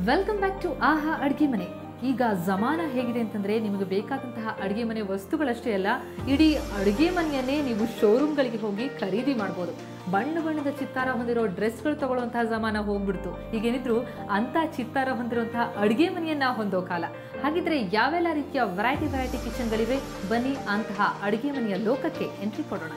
Welcome back to ಆಹಾ ಅಡುಗೆ ಮನೆ. ಈಗ ಜಮಾನ ಹೇಗಿದೆ ಅಂತಂದ್ರೆ ನಿಮಗೆ ಬೇಕಾದಂತಹ ಅಡುಗೆ ಮನೆ ವಸ್ತುಗಳಷ್ಟೇ ಅಲ್ಲ, ಇಡೀ ಅಡುಗೆ ಮನೆಯನ್ನೇ ನೀವು ಶೋರೂಮ್ಗಳಿಗೆ ಹೋಗಿ ಖರೀದಿ ಮಾಡ್ಬೋದು. ಬಣ್ಣ ಬಣ್ಣದ ಚಿತ್ತಾರ ಹೊಂದಿರೋ ಡ್ರೆಸ್ಗಳು ತಗೊಳ್ಳುವಂತಹ ಜಮಾನ ಹೋಗ್ಬಿಡ್ತು. ಈಗೇನಿದ್ರು ಅಂತ ಚಿತ್ತಾರ ಹೊಂದಿರುವಂತಹ ಅಡುಗೆ ಮನೆಯನ್ನ ಹೊಂದೋ ಕಾಲ. ಹಾಗಿದ್ರೆ ಯಾವೆಲ್ಲ ರೀತಿಯ ವೆರೈಟಿ ಕಿಚನ್ಗಳಿವೆ, ಬನ್ನಿ ಅಂತಹ ಅಡುಗೆ ಮನೆಯ ಲೋಕಕ್ಕೆ ಎಂಟ್ರಿ ಕೊಡೋಣ.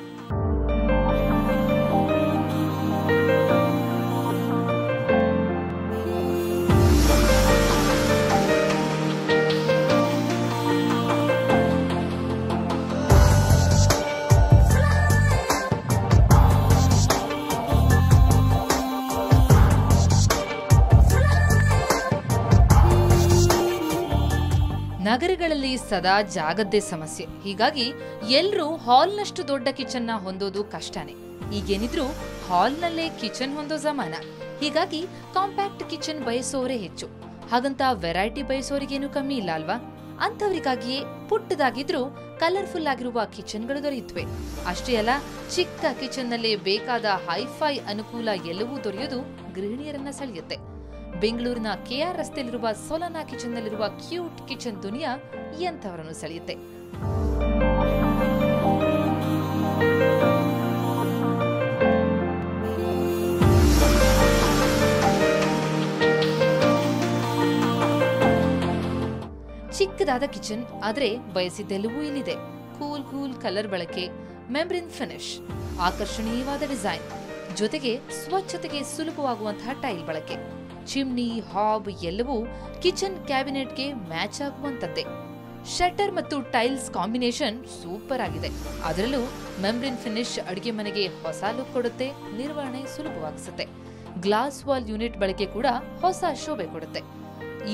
ನಗರಗಳಲ್ಲಿ ಸದಾ ಜಾಗದ್ದೇ ಸಮಸ್ಯೆ. ಹೀಗಾಗಿ ಎಲ್ಲರೂ ಹಾಲ್ನಷ್ಟು ದೊಡ್ಡ ಕಿಚನ್ನ ಹೊಂದೋದು ಕಷ್ಟನೇ. ಈಗೇನಿದ್ರು ಹಾಲ್ನಲ್ಲೇ ಕಿಚನ್ ಹೊಂದೋ ಜಮಾನ. ಹೀಗಾಗಿ ಕಾಂಪ್ಯಾಕ್ಟ್ ಕಿಚನ್ ಬಯಸೋರೇ ಹೆಚ್ಚು. ಹಾಗಂತ ವೆರೈಟಿ ಬಯಸೋರಿಗೇನು ಕಮ್ಮಿ ಇಲ್ಲ ಅಲ್ವಾ? ಅಂಥವರಿಗಾಗಿಯೇ ಪುಟ್ಟದಾಗಿದ್ರೂ ಕಲರ್ಫುಲ್ ಆಗಿರುವ ಕಿಚನ್ಗಳು ದೊರೆಯುತ್ತವೆ. ಅಷ್ಟೇ ಅಲ್ಲ, ಚಿಕ್ಕ ಕಿಚನ್ನಲ್ಲೇ ಬೇಕಾದ ಹೈಫೈ ಅನುಕೂಲ ಎಲ್ಲವೂ ದೊರೆಯೋದು ಗೃಹಿಣಿಯರನ್ನ ಸೆಳೆಯುತ್ತೆ. ಬೆಂಗಳೂರಿನ ಕೆಆರ್ ರಸ್ತೆಯಲ್ಲಿರುವ ಸೊಲನಾ ಕಿಚನ್ನಲ್ಲಿರುವ ಕ್ಯೂಟ್ ಕಿಚನ್ ದುನಿಯಾ ಎಂಥವರನ್ನು ಸೆಳೆಯುತ್ತೆ. ಚಿಕ್ಕದಾದ ಕಿಚನ್ ಆದ್ರೆ ಬಯಸಿದ್ದೆಲ್ಲವೂ ಇಲ್ಲಿದೆ. ಕೂಲ್ ಕಲರ್ ಬಳಕೆ, ಮೆಂಬ್ರೇನ್ ಫಿನಿಶ್, ಆಕರ್ಷಣೀಯವಾದ ಡಿಸೈನ್, ಜೊತೆಗೆ ಸ್ವಚ್ಛತೆಗೆ ಸುಲಭವಾಗುವಂತಹ ಟೈಲ್ ಬಳಕೆ, ಚಿಮ್ನಿ, ಹಾಬ್ ಎಲ್ಲವೂ ಕಿಚನ್ ಕ್ಯಾಬಿನೆಟ್ಗೆ ಮ್ಯಾಚ್ ಆಗುವಂತದ್ದೇ. ಶಟರ್ ಮತ್ತು ಟೈಲ್ಸ್ ಕಾಂಬಿನೇಷನ್ ಸೂಪರ್ ಆಗಿದೆ. ಅದರಲ್ಲೂ ಮೆಂಬ್ರೇನ್ ಫಿನಿಶ್ ಅಡುಗೆ ಮನೆಗೆ ಹೊಸ ಲುಕ್ ಕೊಡುತ್ತೆ, ನಿರ್ವಹಣೆ ಸುಲಭವಾಗಿಸುತ್ತೆ. ಗ್ಲಾಸ್ ವಾಲ್ ಯೂನಿಟ್ ಬಳಕೆ ಕೂಡ ಹೊಸ ಶೋಭೆ ಕೊಡುತ್ತೆ.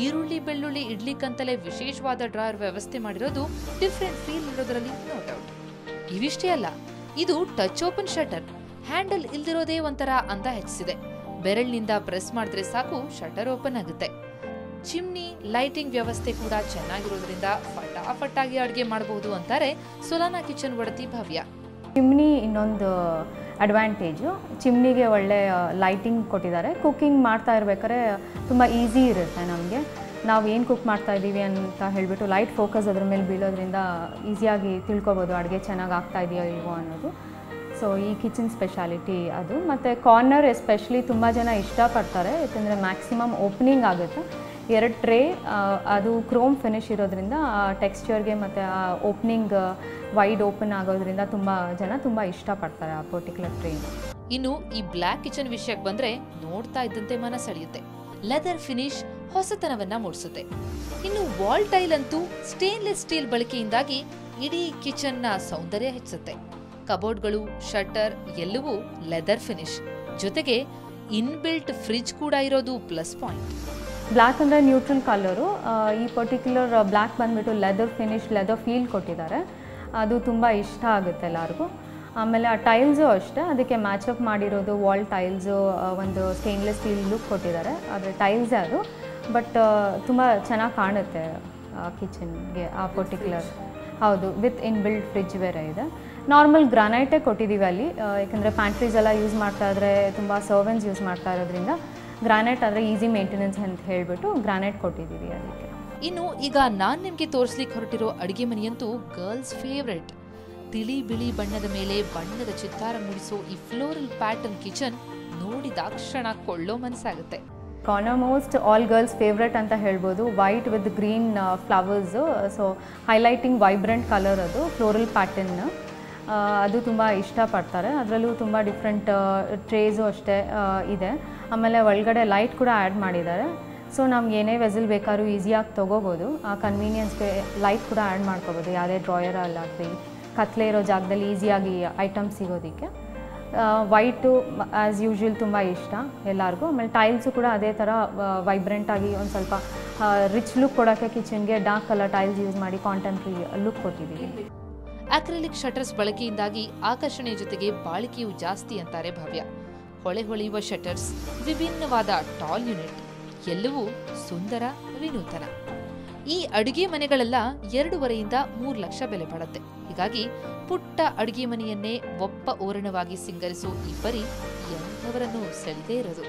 ಈರುಳ್ಳಿ ಬೆಳ್ಳುಳ್ಳಿ ಇಡ್ಲಿಕ್ಕಂತಲೇ ವಿಶೇಷವಾದ ಡ್ರಾಯರ್ ವ್ಯವಸ್ಥೆ ಮಾಡಿರೋದು ಡಿಫ್ರೆಂಟ್ ಫೀಲ್ ಇರೋದ್ರಲ್ಲಿ ನೋ ಡೌಟ್. ಇವಿಷ್ಟೇ ಅಲ್ಲ, ಇದು ಟಚ್ ಓಪನ್ ಶಟರ್. ಹ್ಯಾಂಡಲ್ ಇಲ್ದಿರೋದೇ ಒಂಥರ ಅಂದ ಹೆಚ್ಚಿಸಿದೆ. ಬೆರಳಿನಿಂದ ಪ್ರೆಸ್ ಮಾಡಿದ್ರೆ ಸಾಕು ಶಟರ್ ಓಪನ್ ಆಗುತ್ತೆ. ಚಿಮ್ನಿ ಲೈಟಿಂಗ್ ವ್ಯವಸ್ಥೆ ಕೂಡ ಚೆನ್ನಾಗಿರೋದ್ರಿಂದ ಫಟಾಫಟಾಗಿ ಅಡುಗೆ ಮಾಡಬಹುದು ಅಂತಾರೆ ಸೊಲಾನಾ ಕಿಚನ್ ಒಡತಿ ಭವ್ಯ. ಚಿಮ್ನಿ ಇನ್ನೊಂದು ಅಡ್ವಾಂಟೇಜು, ಚಿಮ್ನಿಗೆ ಒಳ್ಳೆ ಲೈಟಿಂಗ್ ಕೊಟ್ಟಿದ್ದಾರೆ. ಕುಕ್ಕಿಂಗ್ ಮಾಡ್ತಾ ಇರ್ಬೇಕಾದ್ರೆ ತುಂಬ ಈಸಿ ಇರುತ್ತೆ ನಮಗೆ. ನಾವು ಏನು ಕುಕ್ ಮಾಡ್ತಾ ಇದ್ದೀವಿ ಅಂತ ಹೇಳಿಬಿಟ್ಟು ಲೈಟ್ ಫೋಕಸ್ ಅದ್ರ ಮೇಲೆ ಬೀಳೋದ್ರಿಂದ ಈಸಿಯಾಗಿ ತಿಳ್ಕೊಬೋದು ಅಡುಗೆ ಚೆನ್ನಾಗಿ ಆಗ್ತಾ ಇದೆಯೋ ಇಲ್ವೋ ಅನ್ನೋದು. ಸೊ ಈ ಕಿಚನ್ ಸ್ಪೆಷಾಲಿಟಿ ಅದು. ಮತ್ತು ಕಾರ್ನರ್ ಎಸ್ಪೆಷಲಿ ತುಂಬ ಜನ ಇಷ್ಟಪಡ್ತಾರೆ, ಯಾಕೆಂದರೆ ಮ್ಯಾಕ್ಸಿಮಮ್ ಓಪನಿಂಗ್ ಆಗುತ್ತೆ. 2 ಟ್ರೇ, ಅದು ಕ್ರೋಮ್ ಫಿನಿಶ್ ಇರೋದ್ರಿಂದ ಆ ಟೆಕ್ಸ್ಚರ್ಗೆ ಮತ್ತು ಆ ಓಪನಿಂಗ್ ವೈಡ್ ಓಪನ್ ಆಗೋದ್ರಿಂದ ತುಂಬ ಇಷ್ಟಪಡ್ತಾರೆ ಆ ಪರ್ಟಿಕ್ಯುಲರ್ ಟ್ರೇ. ಇನ್ನು ಈ ಬ್ಲ್ಯಾಕ್ ಕಿಚನ್ ವಿಷಯಕ್ಕೆ ಬಂದರೆ ನೋಡ್ತಾ ಇದ್ದಂತೆ ಮನ ಸೆಳೆಯುತ್ತೆ. ಲೆದರ್ ಫಿನಿಶ್ ಹೊಸತನವನ್ನ ಮೂಡಿಸುತ್ತೆ. ಇನ್ನು ವಾಲ್ ಟೈಲ್ ಅಂತೂ ಸ್ಟೇನ್ಲೆಸ್ ಸ್ಟೀಲ್ ಬಳಕೆಯಿಂದಾಗಿ ಇಡೀ ಕಿಚನ್ನ ಸೌಂದರ್ಯ ಹೆಚ್ಚುತ್ತೆ. ಕಬೋರ್ಡ್ಗಳು, ಶಟರ್ ಎಲ್ಲವೂ ಲೆದರ್ ಫಿನಿಶ್, ಜೊತೆಗೆ ಇನ್ಬಿಲ್ಟ್ ಫ್ರಿಡ್ಜ್ ಕೂಡ ಇರೋದು ಪ್ಲಸ್ ಪಾಯಿಂಟ್. ಬ್ಲ್ಯಾಕ್ ಅಂದರೆ ನ್ಯೂಟ್ರಲ್ ಕಲರು. ಈ ಪರ್ಟಿಕ್ಯುಲರ್ ಬ್ಲ್ಯಾಕ್ ಬಂದುಬಿಟ್ಟು ಲೆದರ್ ಫಿನಿಶ್, ಲೆದರ್ ಫೀಲ್ ಕೊಟ್ಟಿದ್ದಾರೆ. ಅದು ತುಂಬ ಇಷ್ಟ ಆಗುತ್ತೆ ಎಲ್ಲರಿಗೂ. ಆಮೇಲೆ ಆ ಟೈಲ್ಸು ಅಷ್ಟೇ, ಅದಕ್ಕೆ ಮ್ಯಾಚಪ್ ಮಾಡಿರೋದು ವಾಲ್ ಟೈಲ್ಸು, ಒಂದು ಸ್ಟೇನ್ಲೆಸ್ ಸ್ಟೀಲ್ ಲುಕ್ ಕೊಟ್ಟಿದ್ದಾರೆ. ಆದರೆ ಟೈಲ್ಸೇ ಅದು, ಬಟ್ ತುಂಬ ಚೆನ್ನಾಗಿ ಕಾಣುತ್ತೆ ಕಿಚನ್ಗೆ ಆ ಪರ್ಟಿಕ್ಯುಲರ್. ಹೌದು, ವಿತ್ ಇನ್ಬಿಲ್ಟ್ ಫ್ರಿಡ್ಜ್ ಬೇರೆ ಇದೆ. ನಾರ್ಮಲ್ ಗ್ರಾನೈಟೇ ಕೊಟ್ಟಿದ್ದೀವಿ ಅಲ್ಲಿ, ಯಾಕೆಂದರೆ ಪ್ಯಾಂಟ್ರೀಸ್ ಎಲ್ಲ ಯೂಸ್ ಮಾಡ್ತಾ ಇದ್ರೆ ತುಂಬ ಸರ್ವೆಂಟ್ಸ್ ಯೂಸ್ ಮಾಡ್ತಾ ಇರೋದ್ರಿಂದ ಗ್ರಾನೈಟ್ ಆದರೆ ಈಸಿ ಮೇಂಟೆನೆನ್ಸ್ ಅಂತ ಹೇಳಿಬಿಟ್ಟು ಗ್ರಾನೈಟ್ ಕೊಟ್ಟಿದ್ದೀವಿ ಅದಕ್ಕೆ. ಇನ್ನು ಈಗ ನಾನು ನಿಮಗೆ ತೋರಿಸ್ಲಿಕ್ಕೆ ಹೊರಟಿರೋ ಅಡುಗೆ ಮನೆಯಂತೂ ಗರ್ಲ್ಸ್ ಫೇವ್ರೆಟ್. ತಿಳಿ ಬಿಳಿ ಬಣ್ಣದ ಮೇಲೆ ಬಣ್ಣದ ಚಿತ್ತಾರ ಮೂಡಿಸೋ ಈ ಫ್ಲೋರಲ್ ಪ್ಯಾಟರ್ನ್ ಕಿಚನ್ ನೋಡಿದಾಕ್ಷಣ ಕೊಳ್ಳೋ ಮನಸ್ಸಾಗುತ್ತೆ. ಆಲ್ಮೋಸ್ಟ್ ಆಲ್ ಗರ್ಲ್ಸ್ ಫೇವ್ರೆಟ್ ಅಂತ ಹೇಳ್ಬೋದು. White with green flowers, so highlighting vibrant colour, ಅದು ಫ್ಲೋರಲ್ ಪ್ಯಾಟರ್ನ್. ಅದು ತುಂಬ ಇಷ್ಟಪಡ್ತಾರೆ. ಅದರಲ್ಲೂ ತುಂಬ ಡಿಫ್ರೆಂಟ್ ಟ್ರೇಸು ಅಷ್ಟೇ ಇದೆ. ಆಮೇಲೆ ಒಳಗಡೆ ಲೈಟ್ ಕೂಡ ಆ್ಯಡ್ ಮಾಡಿದ್ದಾರೆ. ಸೊ ನಮ್ಗೆ ಏನೇ ವೆಸಲ್ ಬೇಕಾದ್ರೂ ಈಸಿಯಾಗಿ ತೊಗೋಬೋದು. ಆ ಕನ್ವೀನಿಯನ್ಸ್ಗೆ ಲೈಟ್ ಕೂಡ ಆ್ಯಡ್ ಮಾಡ್ಕೋಬೋದು. ಯಾವುದೇ ಡ್ರಾಯರಲ್ಲಾಗಲಿ ಕತ್ಲೆ ಇರೋ ಜಾಗದಲ್ಲಿ ಈಸಿಯಾಗಿ ಐಟಮ್ ಸಿಗೋದಕ್ಕೆ. ವೈಟು ಆ್ಯಸ್ ಯೂಶ್ವಲ್ ತುಂಬ ಇಷ್ಟ ಎಲ್ಲರಿಗೂ. ಆಮೇಲೆ ಟೈಲ್ಸು ಕೂಡ ಅದೇ ಥರ ವೈಬ್ರೆಂಟಾಗಿ ಒಂದು ಸ್ವಲ್ಪ ರಿಚ್ ಲುಕ್ ಕೊಡೋಕ್ಕೆ ಕಿಚನ್ಗೆ ಡಾರ್ಕ್ ಕಲರ್ ಟೈಲ್ಸ್ ಯೂಸ್ ಮಾಡಿ ಕಾಂಟೆಂಪ್ರರಿ ಲುಕ್ ಕೊಟ್ಟಿದ್ದೀವಿ. ಅಕ್ರಿಲಿಕ್ ಶಟರ್ಸ್ ಬಳಕೆಯಿಂದಾಗಿ ಆಕರ್ಷಣೆಯ ಜೊತೆಗೆ ಬಾಳಿಕೆಯೂ ಜಾಸ್ತಿ ಅಂತಾರೆ ಭವ್ಯ. ಹೊಳೆಯುವ ಶಟರ್ಸ್, ವಿಭಿನ್ನವಾದ ಟಾಲ್ ಯೂನಿಟ್ ಎಲ್ಲವೂ ಸುಂದರ, ವಿನೂತನ. ಈ ಅಡುಗೆ ಮನೆಗಳೆಲ್ಲ 2.5 ರಿಂದ 3 ಲಕ್ಷ ಬೆಲೆ ಬಾಳುತ್ತೆ. ಹೀಗಾಗಿ ಪುಟ್ಟ ಅಡುಗೆ ಮನೆಯನ್ನೇ ಒಪ್ಪ ಓರಣವಾಗಿ ಸಿಂಗರಿಸೋ ಈ ಪರಿ ಎಂಥವರನ್ನು ಸೆಳೆದೇ ಇರೋದು.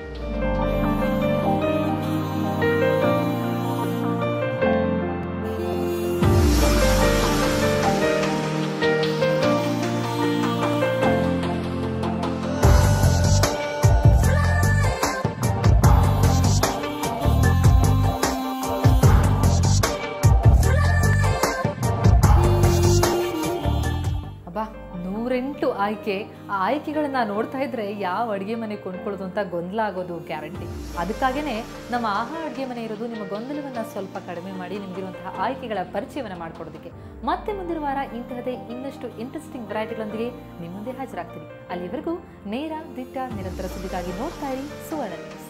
ಆಯ್ಕೆ. ಆ ಆಯ್ಕೆಗಳನ್ನ ನೋಡ್ತಾ ಇದ್ರೆ ಯಾವ ಅಡುಗೆ ಮನೆ ಕೊಂಡ್ಕೊಳ್ಳೋದು ಅಂತ ಗೊಂದಲ ಆಗೋದು ಗ್ಯಾರಂಟಿ. ಅದಕ್ಕಾಗೇ ನಮ್ಮ ಆಹಾ ಅಡುಗೆ ಮನೆ ಇರೋದು ನಿಮ್ಮ ಗೊಂದಲವನ್ನು ಸ್ವಲ್ಪ ಕಡಿಮೆ ಮಾಡಿ ನಿಮಗಿರುವಂತಹ ಆಯ್ಕೆಗಳ ಪರಿಚಯವನ್ನು ಮಾಡಿಕೊಡೋದಕ್ಕೆ. ಮತ್ತೆ ಮುಂದಿನ ವಾರ ಇಂತಹದೇ ಇನ್ನಷ್ಟು ಇಂಟ್ರೆಸ್ಟಿಂಗ್ ವೆರೈಟಿಗಳೊಂದಿಗೆ ನಿಮ್ಮ ಮುಂದೆ ಹಾಜರಾಗ್ತೀನಿ. ಅಲ್ಲಿವರೆಗೂ ನೇರ ದಿಟ್ಟ ನಿರಂತರ ಸುದ್ದಿಗಾಗಿ ನೋಡ್ತಾ ಇರಿ ಸುವರ್ಣ ನ್ಯೂಸ್.